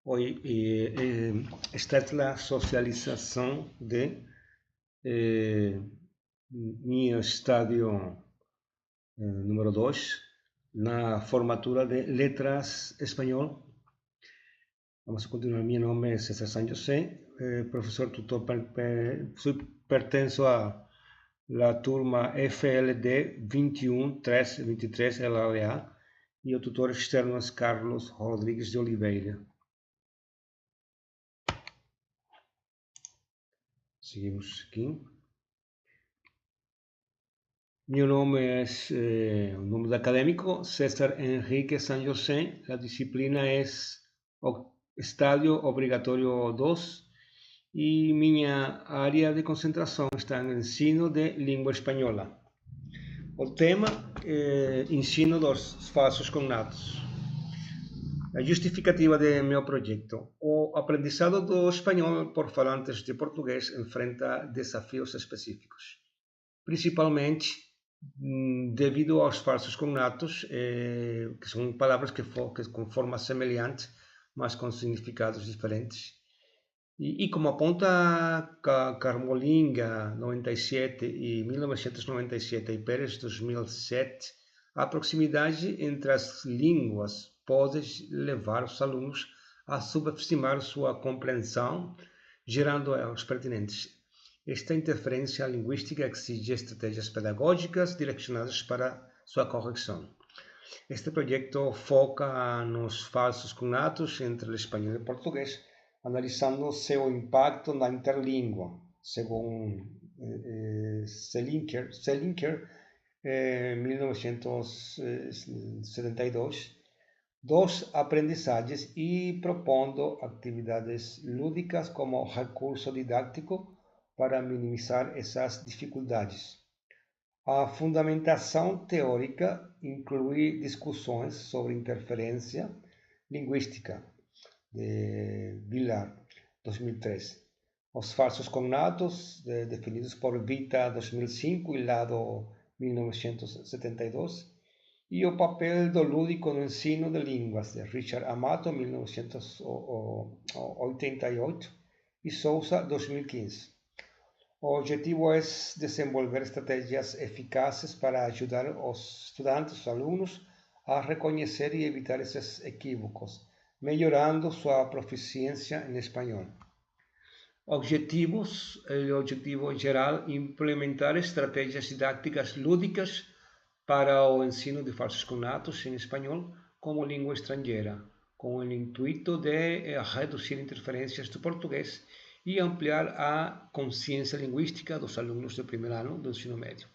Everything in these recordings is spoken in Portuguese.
Hoy esta es la socialização de meu estádio número 2 na formatura de Letras Espanhol. Vamos a continuar. Mi nome é César San José, professor tutor, pertenço a la turma FLD 21-323 LLA e o tutor externo é Carlos Rodrigues de Oliveira. Seguimos aqui. Meu nome é o nome acadêmico César Henrique San José. A disciplina é Estádio Obrigatório 2 e minha área de concentração está no ensino de língua espanhola. O tema é ensino dos falsos cognatos. A justificativa de meu projeto. O aprendizado do espanhol por falantes de português enfrenta desafios específicos, principalmente devido aos falsos cognatos, que são palavras com formas semelhantes, mas com significados diferentes. E como aponta Carmolinga 97 e 1997 e Pérez 2007, a proximidade entre as línguas pode levar os alunos a subestimar sua compreensão, gerando erros pertinentes. Esta interferência linguística exige estratégias pedagógicas direcionadas para sua correção. Este projeto foca nos falsos cognatos entre o espanhol e o português, analisando seu impacto na interlíngua, segundo Selinker 1972, dos aprendizagens e propondo atividades lúdicas como recurso didático para minimizar essas dificuldades. A fundamentação teórica inclui discussões sobre interferência linguística, de Villar, 2003. Os falsos cognatos, definidos por Vita, 2005, e Lado, 1972. E o papel do lúdico no ensino de línguas, de Richard Amato, 1988, e Souza, 2015. O objetivo é desenvolver estratégias eficazes para ajudar os estudantes, os alunos, a reconhecer e evitar esses equívocos, melhorando sua proficiência em espanhol. Objetivos: o objetivo geral, implementar estratégias didáticas lúdicas para o ensino de falsos cognatos em espanhol como língua estrangeira, com o intuito de reduzir interferências do português e ampliar a consciência linguística dos alunos do primeiro ano do ensino médio.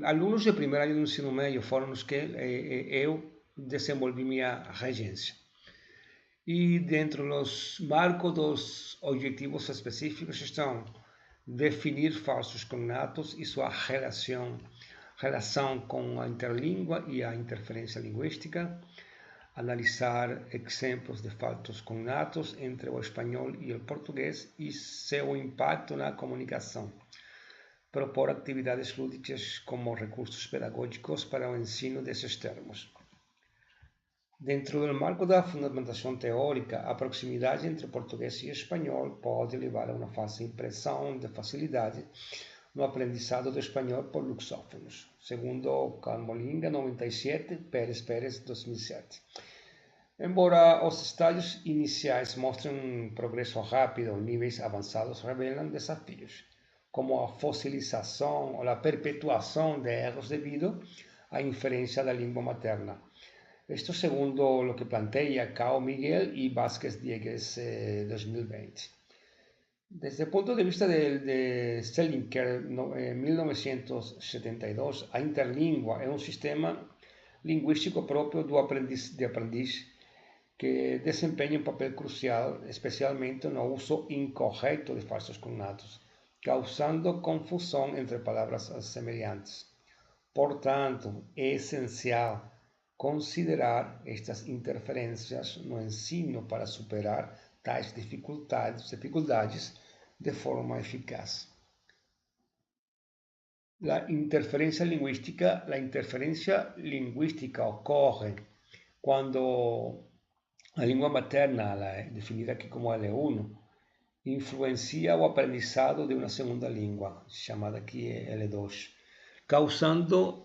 Alunos de primeiro ano do ensino médio foram os que eu desenvolvi minha regência. E dentro dos marcos dos objetivos específicos estão definir falsos cognatos e sua relação com a interlíngua e a interferência linguística, analisar exemplos de falsos cognatos entre o espanhol e o português e seu impacto na comunicação, propor atividades lúdicas como recursos pedagógicos para o ensino desses termos. Dentro do marco da fundamentação teórica, a proximidade entre português e espanhol pode levar a uma falsa impressão de facilidade no aprendizado do espanhol por luxófonos, segundo Carmolinga 97, Pérez 2007. Embora os estágios iniciais mostrem progresso rápido, níveis avançados revelam desafios, como a fossilização ou a perpetuação de erros devido à inferência da língua materna. Esto segundo lo que plantea Cao Miguel y Vázquez Diegues 2020. Desde el punto de vista de Selinker, 1972, a interlíngua é um sistema linguístico próprio do aprendiz que desempenha um papel crucial, especialmente no uso incorreto de falsos cognatos, causando confusão entre palavras semelhantes. Portanto, é essencial considerar estas interferências no ensino para superar tais dificuldades de forma eficaz. A interferência linguística ocorre quando A língua materna, ela é definida aqui como L1, influencia o aprendizado de uma segunda língua, chamada aqui L2, causando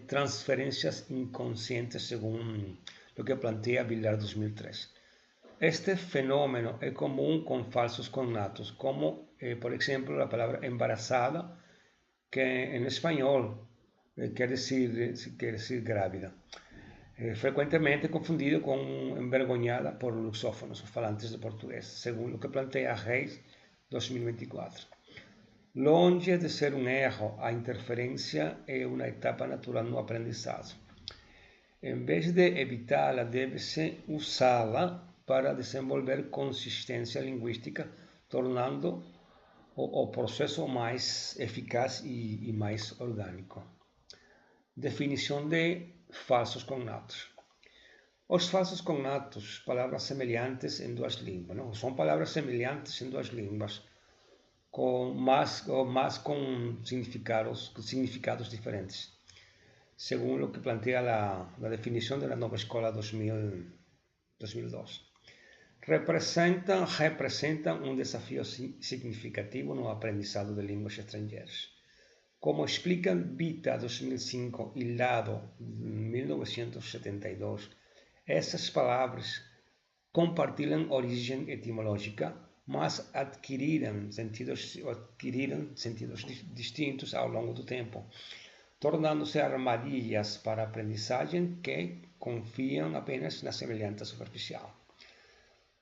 transferências inconscientes, según lo que plantea Villar 2003. Este fenómeno es común con falsos cognatos, como por ejemplo la palabra embarazada, que en español quiere decir grávida. Frecuentemente confundido con envergonhada por lusófonos o falantes de portugués, según lo que plantea Reis 2024. Longe de ser um erro, a interferência é uma etapa natural no aprendizado. Em vez de evitá-la, deve-se usá-la para desenvolver consistência linguística, tornando o processo mais eficaz e mais orgânico. Definição de falsos cognatos. Os falsos cognatos, palavras semelhantes em duas línguas, não? São palavras semelhantes em duas línguas, mas com significados diferentes, segundo o que plantea a definição da nova escola 2002. Representam um desafio significativo no aprendizado de línguas estrangeiras. Como explican Vita 2005 e Lado 1972, essas palavras compartilham origem etimológica, mas adquiriram sentidos distintos ao longo do tempo, tornando-se armadilhas para a aprendizagem que confiam apenas na semelhança superficial.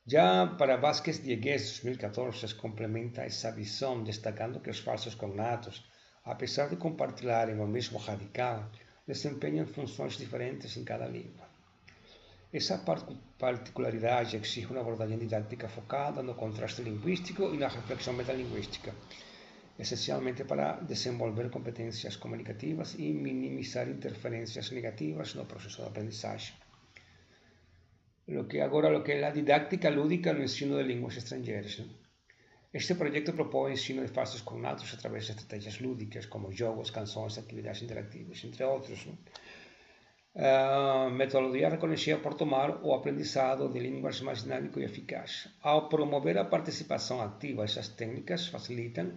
Já para Vázquez Diegues 2014 complementa essa visão, destacando que os falsos cognatos, apesar de compartilharem o mesmo radical, desempenham funções diferentes em cada língua. Essa particularidade exige uma abordagem didática focada no contraste linguístico e na reflexão metalinguística, essencialmente para desenvolver competências comunicativas e minimizar interferências negativas no processo de aprendizagem. Lo que é a didática lúdica no ensino de línguas estrangeiras. Este projeto propõe o ensino de falsos cognatos através de estratégias lúdicas, como jogos, canções, atividades interativas, entre outros. A metodologia reconhecida por tomar o aprendizado de línguas mais dinâmico e eficaz. Ao promover a participação ativa, essas técnicas facilitam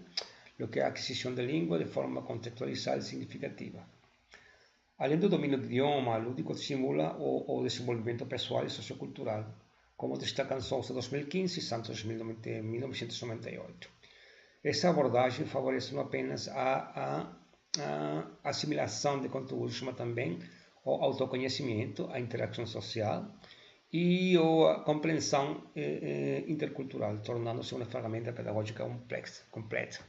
o que é a aquisição de língua de forma contextualizada e significativa. Além do domínio do idioma, o lúdico estimula o desenvolvimento pessoal e sociocultural, como destacam Sousa 2015 e Santos 1998. Essa abordagem favorece não apenas a assimilação de conteúdos, mas também o autoconhecimento, a interação social e a compreensão intercultural, tornando-se uma ferramenta pedagógica completa.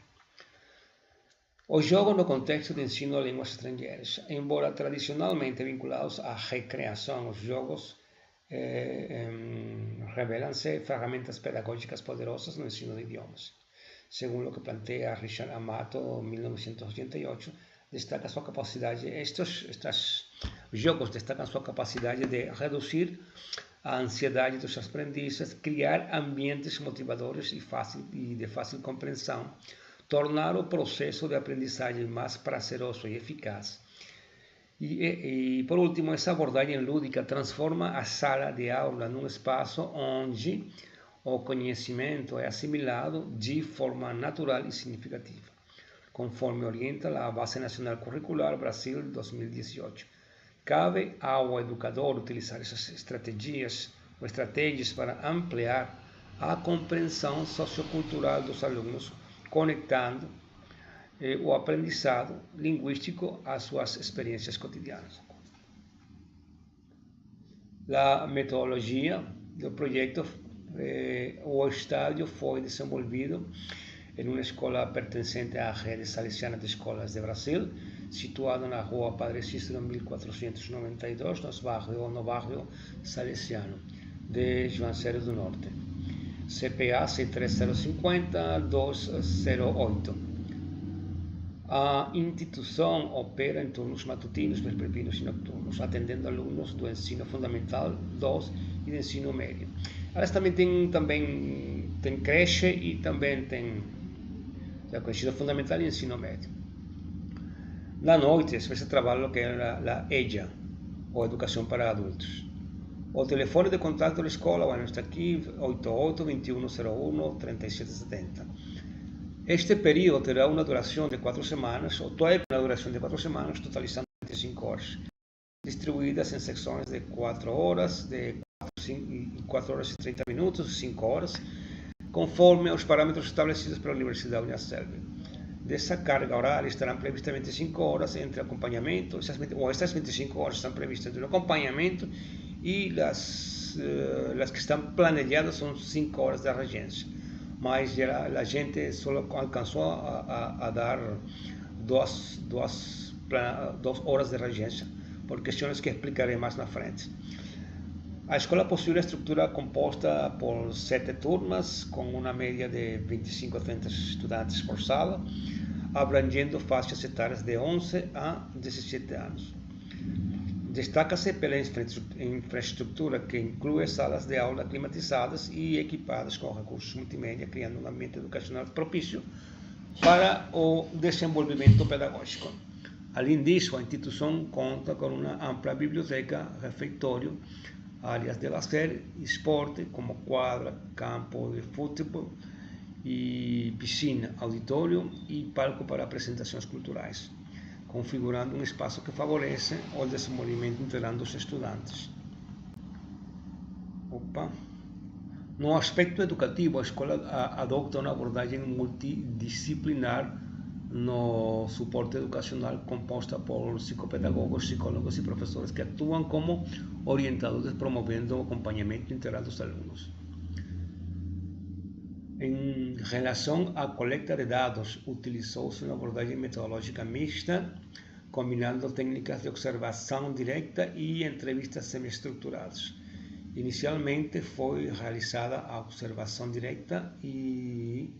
O jogo no contexto de ensino de línguas estrangeiras, embora tradicionalmente vinculados à recreação, os jogos revelam-se ferramentas pedagógicas poderosas no ensino de idiomas. Segundo o que plantea Richard Amato, 1988, destaca sua capacidade, estes jogos destacam sua capacidade de reduzir a ansiedade dos aprendizes, criar ambientes motivadores e de fácil compreensão, tornar o processo de aprendizagem mais prazeroso e eficaz. E por último, essa abordagem lúdica transforma a sala de aula num espaço onde o conhecimento é assimilado de forma natural e significativa, conforme orienta a Base Nacional Curricular Brasil 2018. Cabe ao educador utilizar essas estratégias para ampliar a compreensão sociocultural dos alunos, conectando o aprendizado linguístico às suas experiências cotidianas. A metodologia do projeto, o estádio foi desenvolvido em uma escola pertencente à rede salesiana de escolas de Brasil, situada na rua Padre Cícero 1492, no bairro salesiano de Juazeiro do Norte. CPA 63050-208. A instituição opera em turnos matutinos, vespertinos e noturnos, atendendo alunos do ensino fundamental 2 e do ensino médio. Elas também tem creche e também tem ensino fundamental e ensino médio. Na noite, se trabalha o que é a EJA, ou Educação para Adultos. O telefone de contato da escola, bueno, está aqui, 88-2101-3770. Este período terá uma duração de 4 semanas, ou toda uma duração de 4 semanas, totalizando 25 horas, distribuídas em secções de 4 horas, de 4 horas e 30 minutos, 5 horas, conforme os parâmetros estabelecidos pela Universidade Uniaselv. Dessa carga horária estarão previstas 25 horas entre acompanhamento, estas 25 horas estão previstas entre o acompanhamento e as que estão planejadas são 5 horas de regência. Mas a gente só alcançou a dar 2 horas de regência, por questões que explicarei mais na frente. A escola possui uma estrutura composta por 7 turmas, com uma média de 25 a 30 estudantes por sala, abrangendo faixas etárias de 11 a 17 anos. Destaca-se pela infraestrutura que inclui salas de aula climatizadas e equipadas com recursos multimédia, criando um ambiente educacional propício para o desenvolvimento pedagógico. Além disso, a instituição conta com uma ampla biblioteca, refeitório, áreas de lazer e esporte, como quadra, campo de futebol e piscina, auditório e palco para apresentações culturais, configurando um espaço que favorece o desenvolvimento integral dos estudantes. No aspecto educativo, a escola adota uma abordagem multidisciplinar no suporte educacional, composta por psicopedagogos, psicólogos e professores que atuam como orientadores, promovendo o acompanhamento integral dos alunos. Em relação à coleta de dados, utilizou-se uma abordagem metodológica mista, combinando técnicas de observação direta e entrevistas semi-estruturadas. Inicialmente foi realizada a observação direta e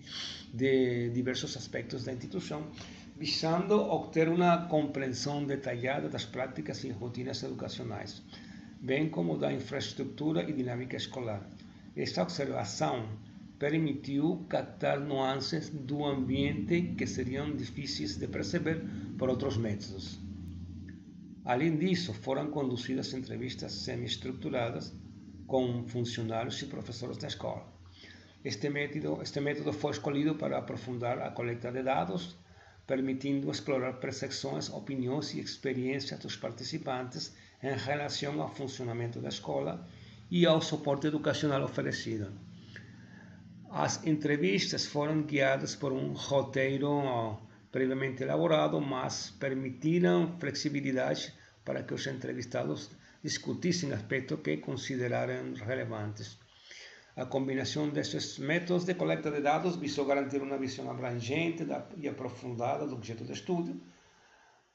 de diversos aspectos da instituição, visando obter uma compreensão detalhada das práticas e rotinas educacionais, bem como da infraestrutura e dinâmica escolar. Esta observação permitiu captar nuances do ambiente que seriam difíceis de perceber por outros métodos. Além disso, foram conduzidas entrevistas semi-estruturadas com funcionários e professores da escola. Este método foi escolhido para aprofundar a coleta de dados, permitindo explorar percepções, opiniões e experiências dos participantes em relação ao funcionamento da escola e ao suporte educacional oferecido. As entrevistas foram guiadas por um roteiro previamente elaborado, mas permitiram flexibilidade para que os entrevistados discutissem aspectos que consideraram relevantes. A combinação desses métodos de coleta de dados visou garantir uma visão abrangente e aprofundada do objeto de estudo,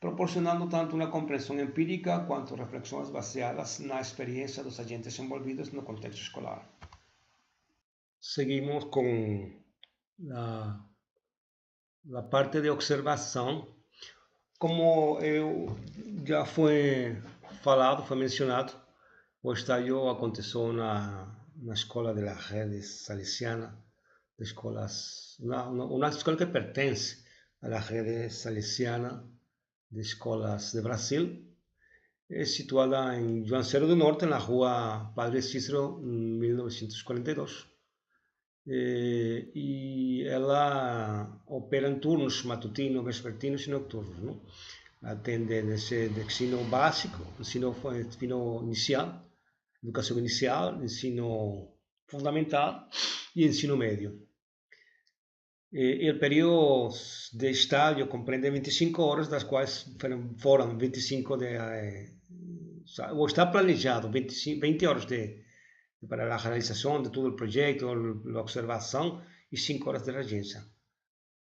proporcionando tanto uma compreensão empírica quanto reflexões baseadas na experiência dos agentes envolvidos no contexto escolar. Seguimos com a parte de observação. Como já foi mencionado, o estágio aconteceu na escola da rede salesiana, uma escola que pertence à rede salesiana de escolas de Brasil, situada em Juazeiro do Norte, na rua Padre Cícero, 1942. E ela opera em turnos matutinos, vespertinos e noturnos, não? Atende desde ensino básico, ensino inicial, educação inicial, ensino fundamental e ensino médio. O período de estágio compreende 25 horas, das quais foram 25 ou está planejado 20 horas para a realização de todo o projeto, a observação e 5 horas de regência.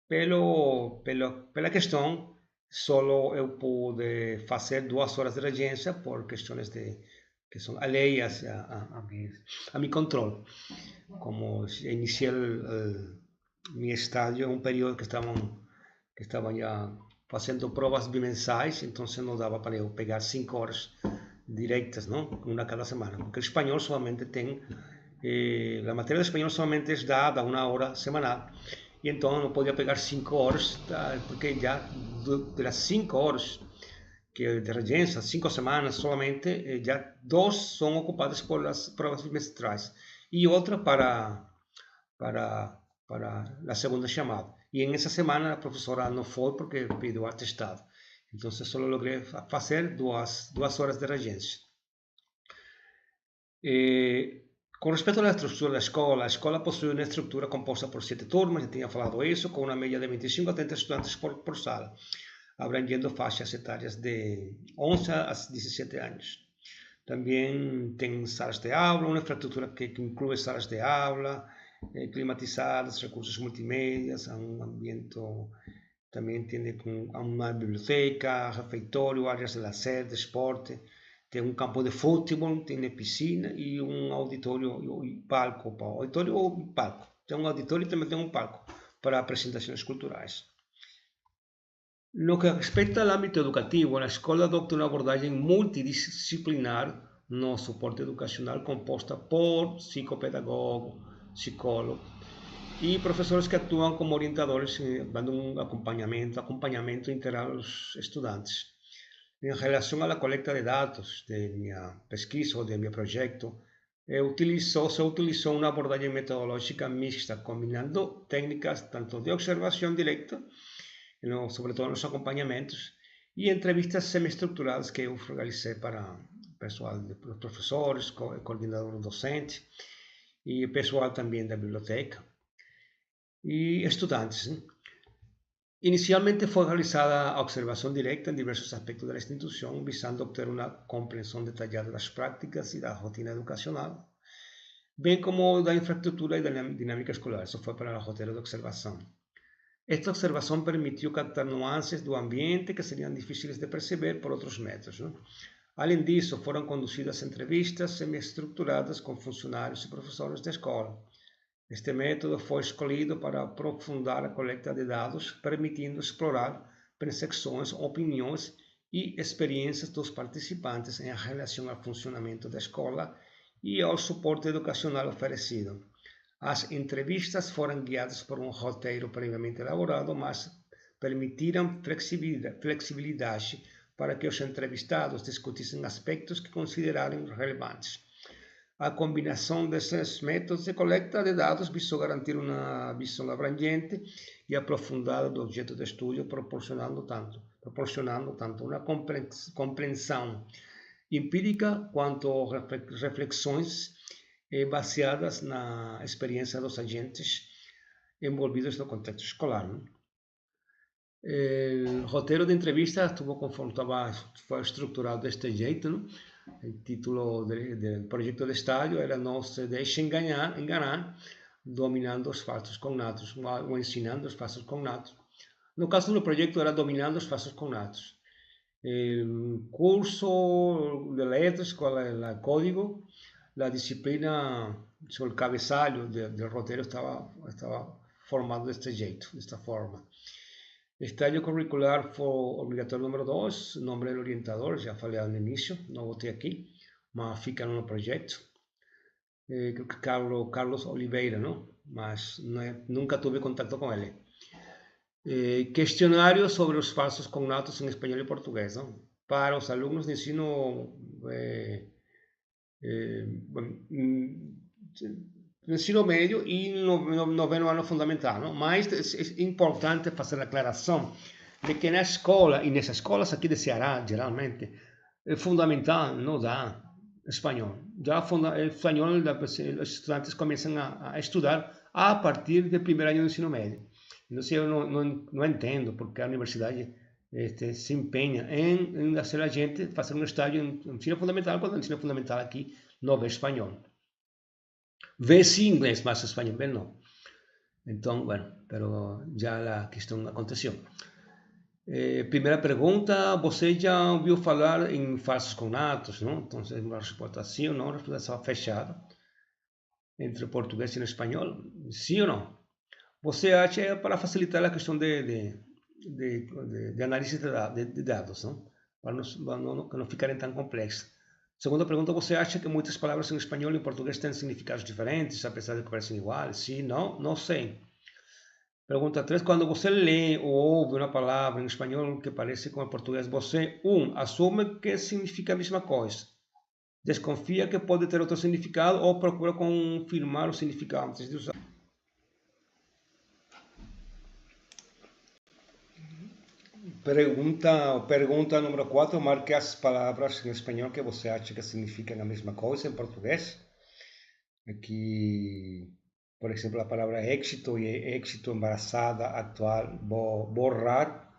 Pela questão, só eu pude fazer 2 horas de regência por questões que são alheias a meu controle. Como iniciei meu estágio em um período que estavam já fazendo provas bimensais, então não dava para eu pegar 5 horas directas, ¿no? Una cada semana, porque el español solamente la materia de español solamente es dada 1 hora semanal, y entonces no podía pegar 5 horas, porque ya de las 5 horas que de regência, 5 semanas solamente, já 2 são ocupadas por as provas bimestrais e outra para, para a segunda chamada. E em essa semana a professora não foi porque pediu atestado. Então, só logrei fazer 2 horas de regência. Com respeito à estrutura da a escola possui uma estrutura composta por 7 turmas, já tinha falado isso, com uma média de 25 a 30 estudantes por sala, abrangendo faixas etárias de 11 a 17 anos. Também tem salas de aula, uma infraestrutura que inclui salas de aula, climatizadas, recursos multimédia, um ambiente também tem uma biblioteca, refeitório, áreas de lazer, de esporte, tem um campo de futebol, tem piscina e um auditório e palco, auditório ou palco. Tem um auditório e também tem um palco para apresentações culturais. No que respeita ao âmbito educativo, a escola adopta uma abordagem multidisciplinar no suporte educacional composta por psicopedagogo, psicólogo e professores que atuam como orientadores, dando um acompanhamento integral aos estudantes. Em relação à coleta de dados de minha pesquisa ou de meu projeto, se utilizou uma abordagem metodológica mista, combinando técnicas tanto de observação direta, sobretudo nos acompanhamentos, e entrevistas semi-estruturadas que eu realizei para pessoal, professores, coordenador docente e pessoal também da biblioteca e estudantes. Inicialmente foi realizada a observação direta em diversos aspectos da instituição, visando obter uma compreensão detalhada das práticas e da rotina educacional, bem como da infraestrutura e da dinâmica escolar. Isso foi para o roteiro de observação. Esta observação permitiu captar nuances do ambiente que seriam difíceis de perceber por outros métodos. Além disso, foram conduzidas entrevistas semi-estruturadas com funcionários e professores da escola. Este método foi escolhido para aprofundar a coleta de dados, permitindo explorar percepções, opiniões e experiências dos participantes em relação ao funcionamento da escola e ao suporte educacional oferecido. As entrevistas foram guiadas por um roteiro previamente elaborado, mas permitiram flexibilidade para que os entrevistados discutissem aspectos que consideraram relevantes. A combinação desses métodos de coleta de dados visou garantir uma visão abrangente e aprofundada do objeto de estudo, proporcionando tanto uma compreensão empírica quanto reflexões baseadas na experiência dos agentes envolvidos no contexto escolar. O roteiro de entrevista foi estruturado deste jeito. O título do projeto de estágio era Não se deixe enganar, dominando os fatos cognatos, ou ensinando os fatos cognatos. No caso do projeto era Dominando os fatos cognatos. El curso de letras, com o código, a disciplina, o cabeçalho do roteiro estava formado desta forma. Estágio curricular foi obrigatório número 2, nome do orientador, já falei no início, não botei aqui, mas fica no projeto. Creo que Carlos Oliveira, não? Mas nunca tive contato com ele. Questionário sobre os falsos cognatos em espanhol e português, não? Para os alunos de ensino ensino médio e noveno ano fundamental, não? Mas é importante fazer a aclaração de que na escola, e nessas escolas aqui de Ceará, geralmente, é fundamental não dá espanhol. Já o espanhol, os estudantes começam a estudar a partir do primeiro ano do ensino médio. Então, eu não entendo porque a universidade se empenha em fazer a gente fazer um estágio em ensino fundamental, quando o ensino fundamental aqui não vê espanhol. Vê sim inglês, mas espanhol não. Então, bueno, pero já a questão aconteceu. Primeira pergunta, você já ouviu falar em falsos cognatos, não? Então, uma resposta sim ou não, a resposta estava fechada. Entre o português e o espanhol, sim ou não? Você acha para facilitar a questão de análise de dados, não? Para que não ficarem tão complexas. Segunda pergunta, você acha que muitas palavras em espanhol e em português têm significados diferentes, apesar de que parecem iguais? Sim, não sei. Pergunta 3. Quando você lê ou ouve uma palavra em espanhol que parece com o português, você, 1. Assume que significa a mesma coisa. Desconfia que pode ter outro significado ou procura confirmar o significado antes de usar. Pergunta número 4. Marque as palavras em espanhol que você acha que significam a mesma coisa em português. Aqui, por exemplo, a palavra éxito e éxito, embaraçada, atual, borrar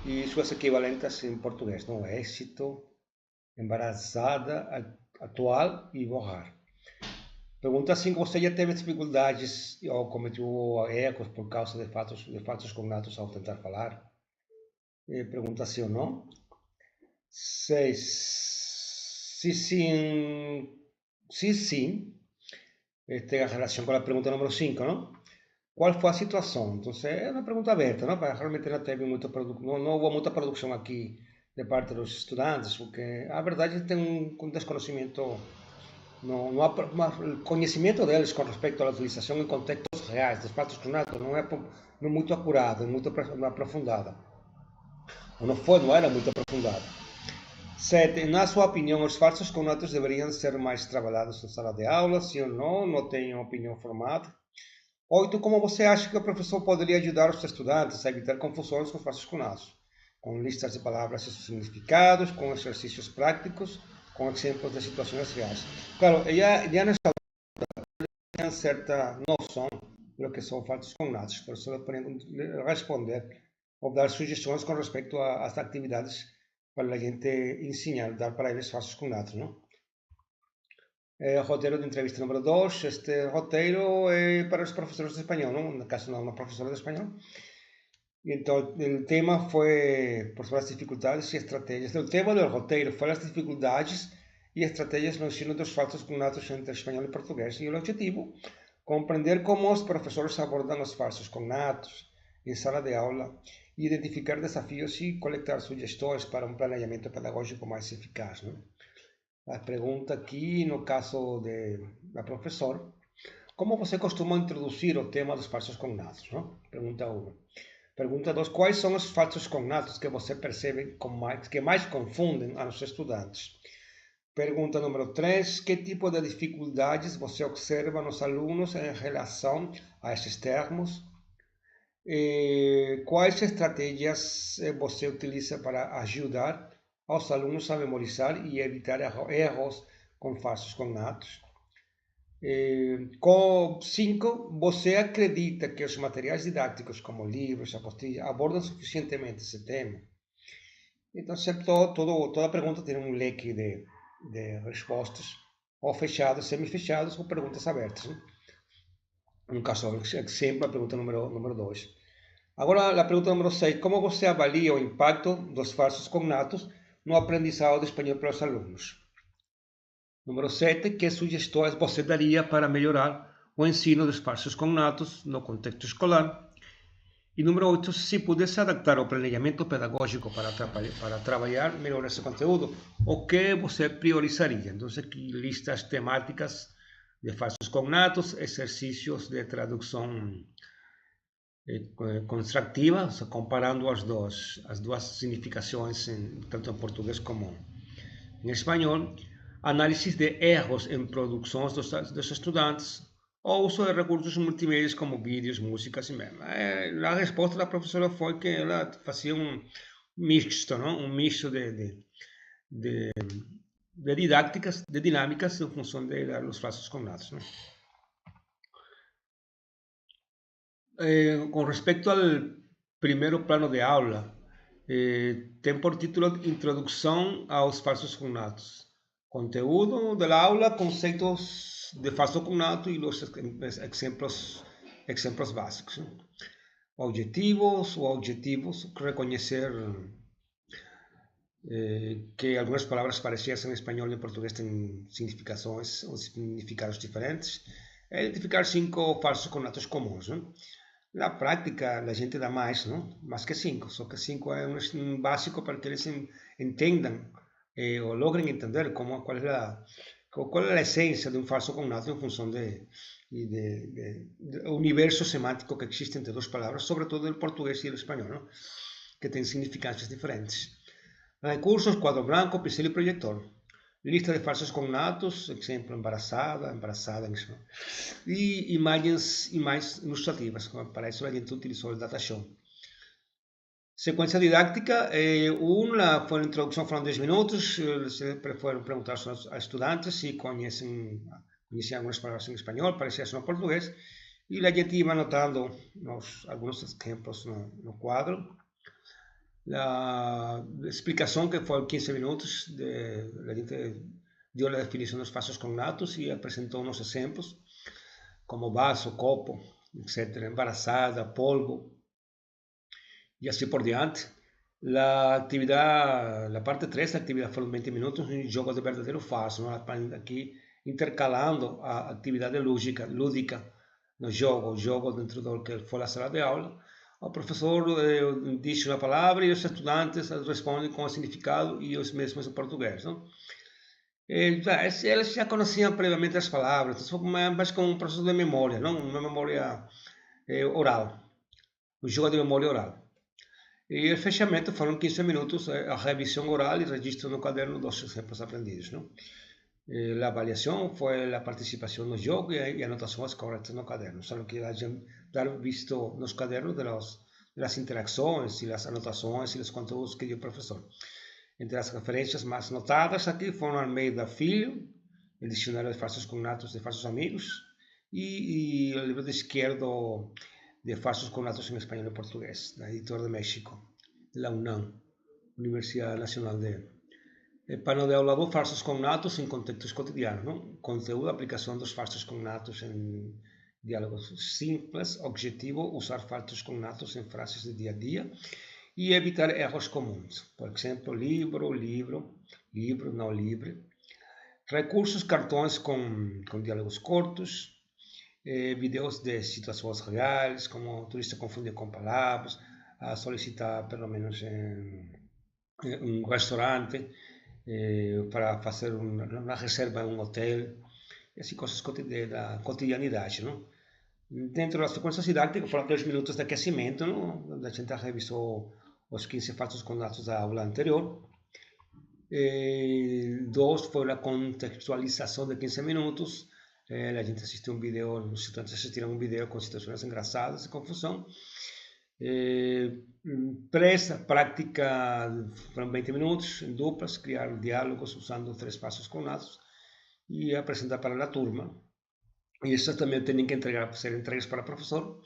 e suas equivalentes em português, não? Éxito, embaraçada, atual e borrar. Pergunta 5. Você já teve dificuldades ou cometeu erros por causa de fatos cognatos ao tentar falar? Pergunta sim ou não. 6. Se sim, tem relação com a pergunta número 5, não? Qual foi a situação? Então, é uma pergunta aberta, não? Realmente não teve não houve muita produção aqui de parte dos estudantes, porque a verdade tem um desconhecimento, não há conhecimento deles com respeito à utilização em contextos reais dos fatos cognatos não é muito acurado, muito aprofundada. Ou não era muito aprofundada. 7. Na sua opinião, os falsos cognatos deveriam ser mais trabalhados na sala de aula? Sim ou não? Não tenho opinião formada. 8. Como você acha que o professor poderia ajudar os estudantes a evitar confusões com falsos cognatos? Com listas de palavras e seus significados, com exercícios práticos, com exemplos de situações reais. Claro, já nessa altura tem certa noção do que são falsos cognatos, por isso podem responder ou dar sugestões com respeito às atividades para a gente ensinar, dar para eles falsos cognatos, não? Roteiro de entrevista número 2. Este roteiro é para os professores de espanhol, não? No caso, não, uma professora de espanhol. Então, o tema foi por sobre as dificuldades e estratégias. O tema do roteiro foi as dificuldades e estratégias no ensino dos falsos cognatos entre espanhol e português. E o objetivo, compreender como os professores abordam os falsos cognatos em sala de aula, identificar desafios e coletar sugestões para um planejamento pedagógico mais eficaz, não? A pergunta aqui, no caso da professora, como você costuma introduzir o tema dos falsos cognatos, não? Pergunta 1. Pergunta 2. Quais são os falsos cognatos que você percebe que mais confundem a os estudantes? Pergunta número 3. Que tipo de dificuldades você observa nos alunos em relação a esses termos? Quais estratégias você utiliza para ajudar aos alunos a memorizar e evitar erros com falsos cognatos? 5. Você acredita que os materiais didáticos, como livros, apostilas, abordam suficientemente esse tema? Então, toda pergunta tem um leque de respostas, ou fechadas, semi-fechadas, ou perguntas abertas, né? No caso, sempre a pergunta número 2. Agora, a pergunta número 6. Como você avalia o impacto dos falsos cognatos no aprendizado de espanhol para os alunos? Número 7. Que sugestões você daria para melhorar o ensino dos falsos cognatos no contexto escolar? E número 8. Se pudesse adaptar o planejamento pedagógico para trabalhar melhor esse conteúdo, o que você priorizaria? Então, aqui listas temáticas de falsos cognatos, exercícios de tradução constructiva, ou seja, comparando as duas significações, tanto em português como em espanhol, análise de erros em produções dos estudantes, ou uso de recursos multimédia como vídeos, músicas e memes. A resposta da professora foi que ela fazia um misto, não? Um misto de didácticas, de dinâmicas em função dos falsos cognatos, não? Con respecto al primer plano de aula, tem por título Introdução aos falsos cognatos. Conteúdo da aula, conceitos de falso cognato e os exemplos básicos. Objetivos, reconhecer que algumas palavras parecidas em espanhol e em português têm significações ou significados diferentes. Identificar 5 falsos cognatos comuns, não? Na prática, a gente dá mais, não? Mais que 5, só que 5 é um básico para que eles entendam ou logrem entender qual é qual é a essência de um falso cognato em função do universo semântico que existe entre duas palavras, sobretudo o português e o espanhol, não? Que tem significâncias diferentes. Recursos, quadro branco, pincel e projetor. Lista de falsos cognatos, exemplo, embaraçada, e imagens ilustrativas. Para isso a gente utilizou o DataShow. Sequência didáctica, uma foi a introdução, foram 10 minutos, foram perguntar aos estudantes se conheciam algumas palavras em espanhol, parecidas no português, e a gente ia anotando alguns exemplos no quadro. A explicação, que foi 15 minutos, a gente deu a definição dos falsos cognatos e apresentou uns exemplos, como vaso, copo, etc., embaraçada, polvo, y así por diante. La parte 3 la actividad fueron 20 minutos, un juego de verdadero o falso, ¿no? Aquí intercalando a actividade lúdica no jogo dentro do que foi a sala de aula. O professor diz uma palavra e os estudantes respondem com o significado e os mesmos em português, não? Eles já conheciam previamente as palavras, então foi mais como um processo de memória, não? Uma memória oral, um jogo de memória oral. E o fechamento foram 15 minutos, a revisão oral e registro no caderno dos exemplos aprendidos, não? A avaliação foi a participação no jogo e anotações corretas no caderno. Só que a gente dar visto nos cadernos das interações e as anotações e os conteúdos que deu o professor. Entre as referências mais notadas aqui foram Almeida Filho, o Dicionário de Falsos Cognatos de Falsos Amigos, e o livro de esquerdo de falsos cognatos em espanhol e português, da Editora de México, la UNAM, Universidade Nacional de Pano de aula dos falsos cognatos em contextos cotidianos, não? Conteúdo, aplicação dos falsos cognatos em diálogos simples, objetivo, usar falsos cognatos em frases de dia a dia e evitar erros comuns. Por exemplo, livro, não livre. Recursos, cartões com diálogos curtos, vídeos de situações reais, como o turista confunde com palavras, a solicitar pelo menos um restaurante, para fazer uma reserva em um hotel, e assim coisas da cotidianidade, não? Dentro das sequências didáticas foram 10 minutos de aquecimento, não? A gente revisou os 15 falsos cognatos da aula anterior. 2 foi a contextualização de 15 minutos. A gente assistiu um vídeo, os estudantes assistiram um vídeo com situações engraçadas e confusão. 3, a prática, foram 20 minutos em duplas, criar diálogos usando 3 falsos cognatos e apresentar para a turma. E essas também têm que ser entregues para o professor.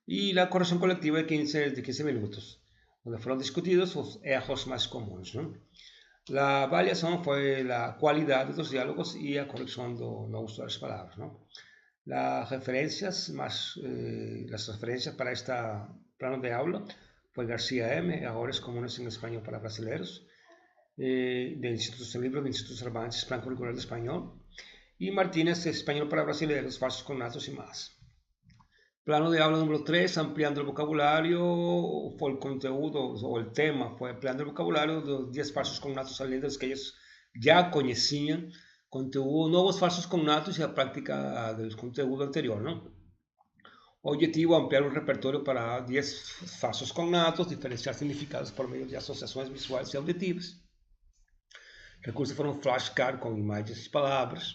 E a correção coletiva de 15 minutos, onde foram discutidos os erros mais comuns, não? A avaliação foi a qualidade dos diálogos e a correção no uso das palavras, não? As referências para este plano de aula foi García M., Agores Comunes em Espanhol para Brasileiros, del libro de Instituto Cervantes, Plan Curricular de Espanhol, e Martínez, Espanhol para Brasileiros, Falsos Cognatos e mais. Plano de aula número 3, ampliando el vocabulario, fue el conteúdo o el tema, fue ampliando el vocabulario de los 10 falsos cognatos além dos que ellos ya conocían, conteúdo, nuevos falsos cognatos y la práctica del conteúdo anterior, ¿no? Objetivo, ampliar el repertorio para 10 falsos cognatos, diferenciar significados por medio de asociações visuais e auditivas. Recursos foram flashcards com imagens e palavras,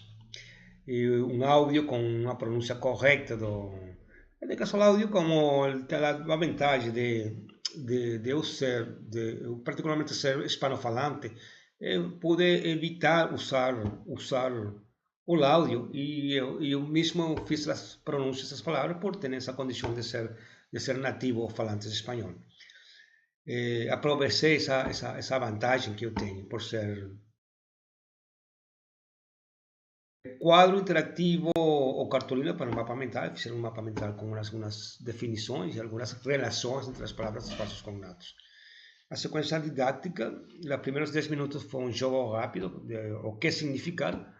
e um áudio com uma pronúncia correta de caso áudio, como a vantagem de eu particularmente ser hispano-falante, pude evitar usar o áudio e eu mesmo fiz as pronúncias das palavras por ter essa condição de ser nativo falante de espanhol. Aproveitei essa vantagem que eu tenho por ser quadro interativo ou cartolina para um mapa mental. Fizeram um mapa mental com algumas definições e algumas relações entre as palavras dos falsos cognatos. A sequência didática, os primeiros 10 minutos foi um jogo rápido de o que significar,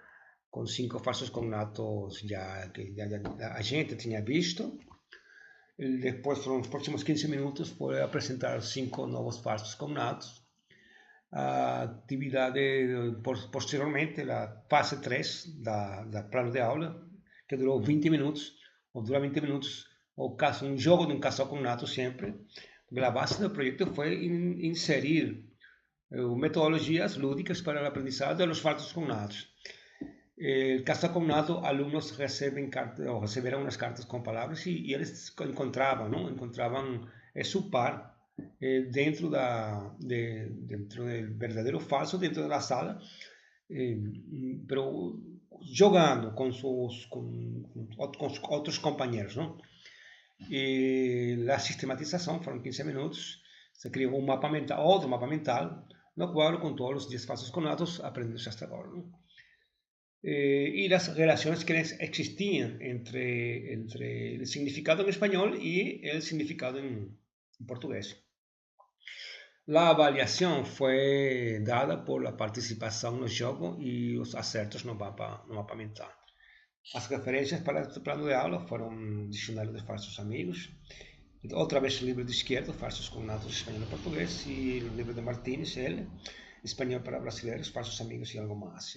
com 5 falsos cognatos que a gente tinha visto. Depois foram os próximos 15 minutos para apresentar 5 novos falsos cognatos. a atividade, posteriormente, a fase 3 da plano de aula, que durou 20 minutos, ou dura 20 minutos, um jogo de um caça-cognato sempre, porque a base do projeto foi inserir metodologias lúdicas para o aprendizado dos falsos cognatos. Caça cognato, alunos receberam umas cartas com palavras e eles encontravam su par dentro do verdadeiro ou falso dentro da sala, pero jogando com outros companheiros, não? E a sistematização foram 15 minutos. Se criou um mapa mental, outro mapa mental, no qual com todos os 10 falsos cognatos aprendidos hasta agora, não? Y las relaciones que existían entre el significado en español y el significado en portugués. La avaliación fue dada por la participación en el juego y los acertos no mapa mental. Las referencias para este plano de aula fueron Dicionário de Falsos Amigos, otra vez el libro de izquierda, Falsos Cognatos Español y Portugués, y el libro de Martínez, Español para Brasileiros, Falsos Amigos y algo más.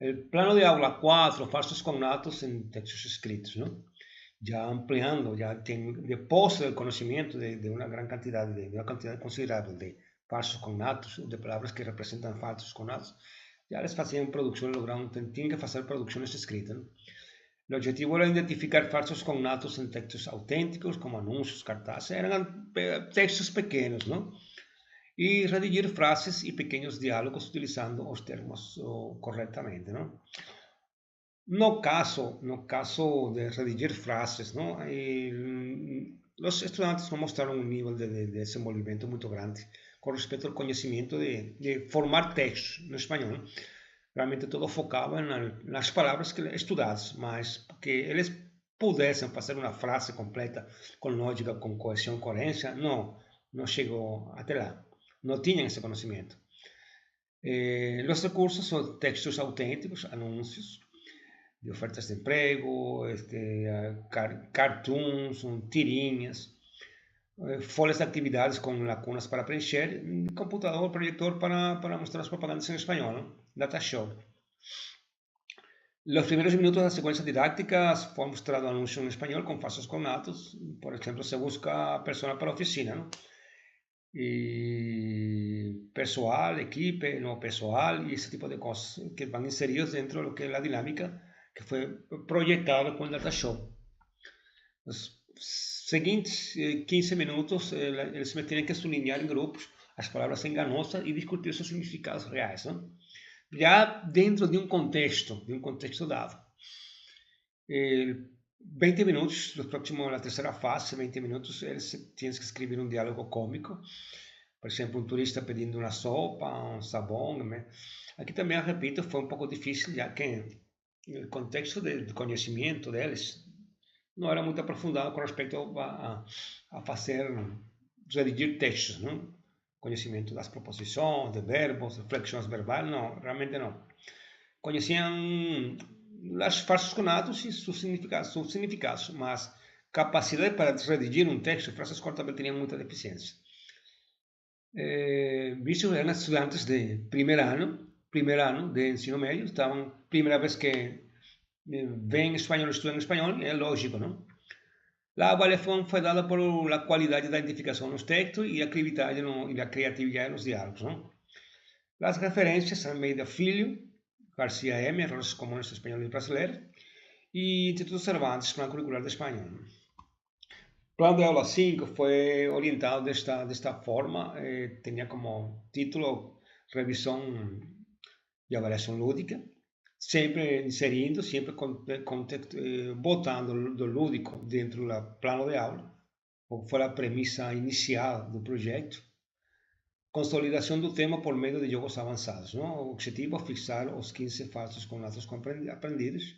El plano de aula 4, falsos cognatos en textos escritos, ¿no? Ya ampliando, después del conocimiento de una gran cantidad, de una cantidad considerable de falsos cognatos, de palabras que representan falsos cognatos, ya les hacían producción, tienen que hacer producciones escritas, ¿no? El objetivo era identificar falsos cognatos en textos auténticos, como anuncios, cartazes, eran textos pequeños, ¿no? Y redigir frases y pequeños diálogos utilizando los términos correctamente, ¿no? No caso de redigir frases, ¿no? Los estudiantes no mostraron un nivel de desenvolvimiento muy grande con respecto al conocimiento de formar textos en español, ¿no? Realmente todo focaba en las palabras estudiadas, mas que ellos pudiesen hacer una frase completa con lógica, con cohesión, coherencia, no llegó hasta lá. No tenían ese conocimiento. Los recursos son textos auténticos, anuncios de ofertas de empleo, cartoons, tirinhas, folhas de actividades con lacunas para preencher, computador, proyector para mostrar las propagandas en español, ¿no? Data show. Los primeros minutos de la secuencia didáctica fue mostrado anuncio en español con falsos cognatos. Por ejemplo, se busca persona para oficina, ¿no? Y pessoal, equipe, no pessoal y ese tipo de cosas que van inseridos dentro de lo que es la dinámica que fue proyectada con el Data Show. Los siguientes 15 minutos ellos me tienen que sublinhar en grupos las palabras enganosas y discutir sus significados reales, ¿no? Ya dentro de un contexto dado. 20 minutos, la tercera fase, 20 minutos, tienes que escribir un diálogo cómico. Por ejemplo, un turista pidiendo una sopa, un sabón. Aquí también, repito, fue un poco difícil, ya que el contexto de conocimiento de ellos no era muy aprofundado con respecto a redigir textos, ¿no? Conocimiento de las proposiciones, de verbos, reflexiones verbales, no, realmente no. Conocían los falsos cognatos y sus significados, mas capacidad para redigir un texto, frases cortas, tenían mucha deficiencia. Visto eran estudiantes de primer año de ensino medio, estaban primera vez que ven español, estudian español, es lógico, ¿no? La avaliación fue dada por la cualidad de identificación de los textos y la creatividad de los diálogos, ¿no? Las referencias Almeida Filho, García M., Errores Comunes Españoles y Brasileiros, y Instituto Cervantes, Plan Curricular de Español. Plan de aula 5 fue orientado de esta forma, tenía como título Revisión y Avaliación Lúdica, siempre inserindo, siempre botando lo lúdico dentro del plano de aula, o fue la premisa inicial del proyecto. Consolidación del tema por medio de jogos avanzados, ¿no? O objetivo es fixar los 15 falsos cognatos aprendidos,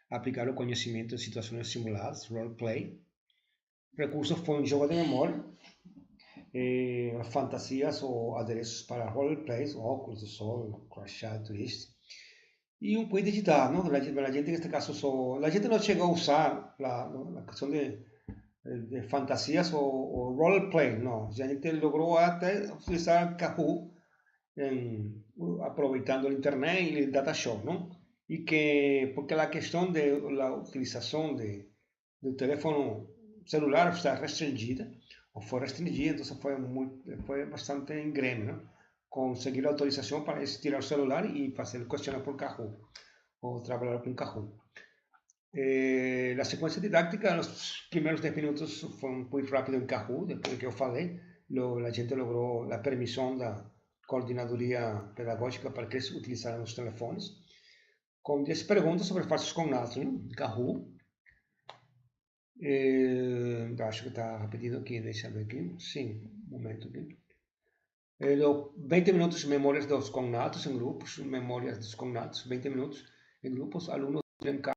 aplicar el conocimiento en situaciones simuladas, roleplay. Recursos fue un juego de memoria, fantasías o aderezos para roleplays, óculos de sol, crachá, twist. Y un quiz digital, ¿no? La gente en este caso la gente no llegó a usar la cuestión de fantasías o roleplay, no. A gente logrou até utilizar Kahoot aproveitando el internet y el data show, ¿no? Y que, porque la cuestión de la utilización del teléfono celular está restringida, o fue restringida, entonces fue bastante ingreme, ¿no? Conseguir la autorización para tirar el celular y hacer cuestiones por Kahoot, o trabajar con Kahoot. La sequência didática, nos primeiros 10 minutos foi muito rápido em Kahoot, depois que eu falei, a gente logrou a permissão da coordenadoria pedagógica para que eles utilizaram os telefones, com 10 perguntas sobre falsos cognatos, né? Kahoot. Acho que está repetido aqui, deixa eu ver aqui, sim, um momento aqui. 20 minutos memórias dos cognatos em grupos, memórias dos cognatos, 20 minutos em grupos, alunos em casa.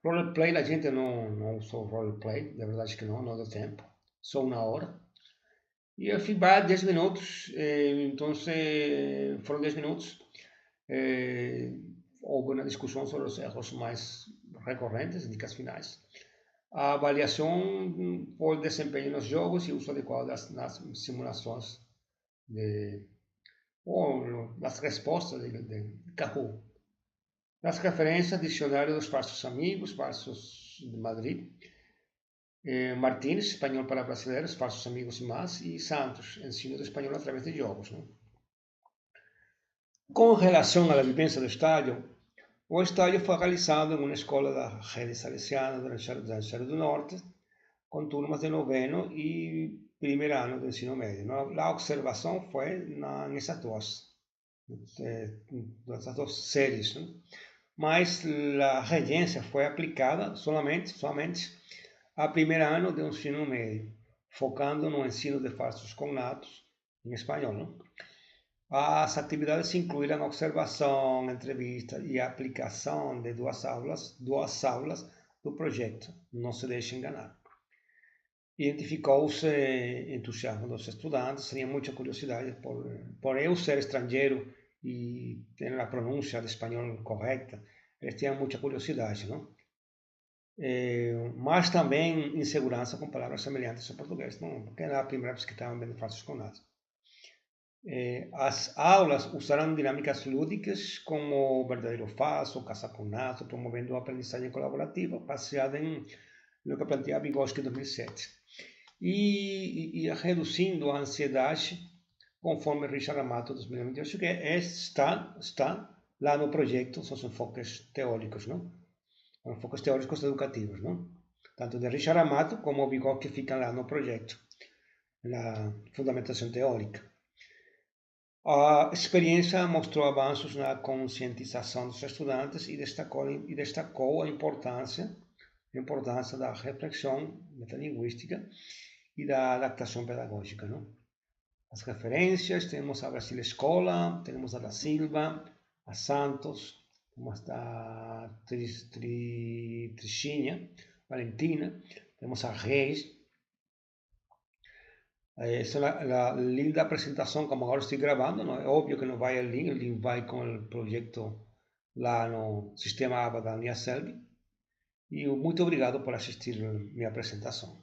Roleplay, a gente não usou roleplay, na verdade que não deu tempo, só 1 hora. E o feedback 10 minutos, então foram 10 minutos. Houve uma discussão sobre os erros mais recorrentes, dicas finais. A avaliação por desempenho nos jogos e uso adequado nas simulações ou das respostas de Kahoot. Las referencias, Dicionário dos Falsos Amigos, Falsos de Madrid, Martínez, Espanhol para Brasileiros, Falsos Amigos e Mais, e Santos, Ensino de Espanhol a través de jogos, né? Com relação à vivência do estádio, o estádio foi realizado em uma escola da rede salesiana do Engenho do Norte, com turmas de 9º e 1º ano do ensino médio. A observação foi nessas duas séries, né? Mas a regência foi aplicada somente a 1º ano do ensino médio, focando no ensino de falsos cognatos em espanhol, né? As atividades incluíram observação, entrevista e aplicação de duas aulas do projeto. Não se deixe enganar. Identificou-se entusiasmo dos estudantes, tinha muita curiosidade por eu ser estrangeiro e ter a pronúncia de espanhol correta, eles tinham muita curiosidade, não? Mas também insegurança com palavras semelhantes ao português, não? Porque era a primeira vez que estavam vendo falsos cognatos. As aulas usaram dinâmicas lúdicas como verdadeiro ou falso, caça-cognato, promovendo a aprendizagem colaborativa baseada em no que planteava Vygotsky em 2007. E reduzindo a ansiedade, conforme Richard Amato, 2028, que está lá no projeto, são os enfoques teóricos, não? Enfoques teóricos educativos, não? Tanto de Richard Amato como o Vygotsky ficam lá no projeto, na fundamentação teórica. A experiência mostrou avanços na conscientização dos estudantes e destacou a importância da reflexão metalinguística e da adaptação pedagógica, não? As referências, temos a Brasil Escola, temos a da Silva, a Santos, temos a Trishinha, Valentina, temos a Reis. Essa é a linda apresentação, como agora estou gravando, não é óbvio que não vai o link vai com o projeto lá no sistema ABA da Nia Selvi. E muito obrigado por assistir minha apresentação.